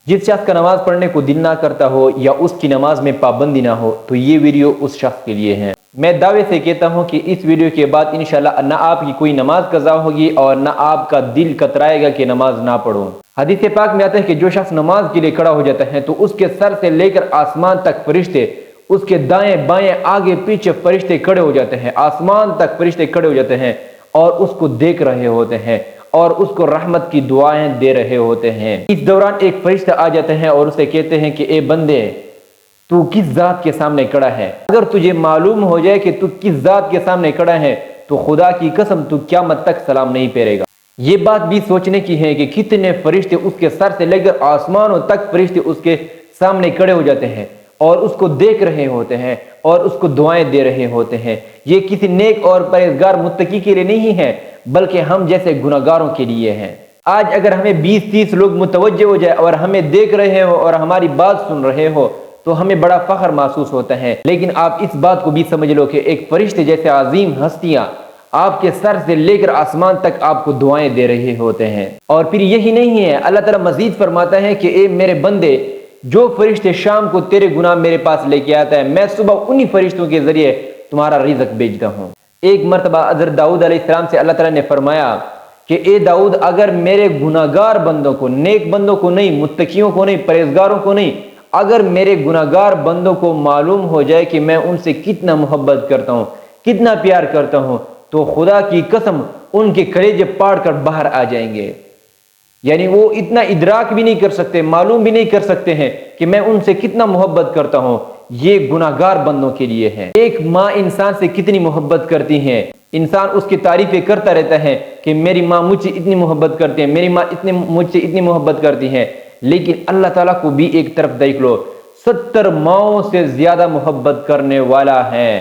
जिस शख्स का नमाज पढ़ने को दिल ना करता हो या उसकी नमाज में पाबंदी ना हो तो ये वीडियो उस शख्स के लिए है। मैं दावे से कहता हूँ कि इस वीडियो के बाद इंशाल्लाह ना आपकी कोई नमाज कज़ा होगी और ना आपका दिल कतराएगा कि नमाज ना पढ़ूं। हदीस पाक में आता है कि जो शख्स नमाज के लिए खड़ा हो जाता है तो उसके सर से लेकर आसमान तक फरिश्ते, उसके दाएं बाएं आगे पीछे फरिश्ते खड़े हो जाते हैं, आसमान तक फरिश्ते खड़े हो जाते हैं और उसको देख रहे होते हैं और उसको रहमत की दुआएं दे रहे होते हैं। इस दौरान एक फरिश्ता आ जाते हैं और उसे कहते हैं कि ए बंदे, तू किस जात के सामने खड़ा है? अगर तुझे मालूम हो जाए कि तू किस जात के सामने खड़ा है तो खुदा की कसम तू क़यामत तक सलाम नहीं फेरेगा। ये बात भी सोचने की है कि कितने फरिश्ते उसके सर से लेकर आसमानों तक फरिश्ते उसके सामने खड़े हो जाते हैं और उसको देख रहे होते हैं और उसको दुआएं दे रहे होते हैं। ये किसी नेक और परहेजगार मुत्तकी के लिए नहीं है बल्कि हम जैसे गुनाहगारों के लिए है। आज अगर हमें 20-30 लोग मुतवज्जे हो जाए और हमें देख रहे हो और हमारी बात सुन रहे हो तो हमें बड़ा फख्र महसूस होता है। लेकिन आप इस बात को भी समझ लो कि एक फरिश्ते जैसे अजीम हस्तियां आपके सर से लेकर आसमान तक आपको दुआएं दे रहे होते हैं। और फिर यही नहीं है, अल्लाह ताला मजीद फरमाता है कि ए मेरे बंदे, जो फरिश्ते शाम को तेरे गुनाह मेरे पास लेके आता है मैं सुबह उन्हीं फरिश्तों के जरिए तुम्हारा रिज़्क भेजता हूँ। एक मरतबा हज़रत दाऊद अलैहिस्सलाम से अल्लाह ताला ने फरमाया कि ए दाऊद, अगर मेरे गुनाहगार बंदों को, नेक बंदों को नहीं, मुत्तकियों को नहीं, परहेजगारों को नहीं, अगर मेरे गुनाहगार बंदों को मालूम हो जाए कि मैं उनसे कितना मोहब्बत करता हूँ, कितना प्यार करता हूँ, तो खुदा की कसम उनके कलेजे पाड़ कर बाहर आ जाएंगे। यानी वो इतना इदराक भी नहीं कर सकते, मालूम भी नहीं कर सकते हैं कि मैं उनसे कितना मोहब्बत करता हूँ। ये गुनाहगार बंदों के लिए है। एक माँ इंसान से कितनी मोहब्बत करती है, इंसान उसकी तारीफें करता रहता है कि मेरी माँ मुझसे इतनी मोहब्बत करती है, मेरी माँ मुझसे इतनी मोहब्बत करती है। लेकिन अल्लाह ताला को भी एक तरफ देख लो, 70 माओं से ज्यादा मोहब्बत करने वाला है।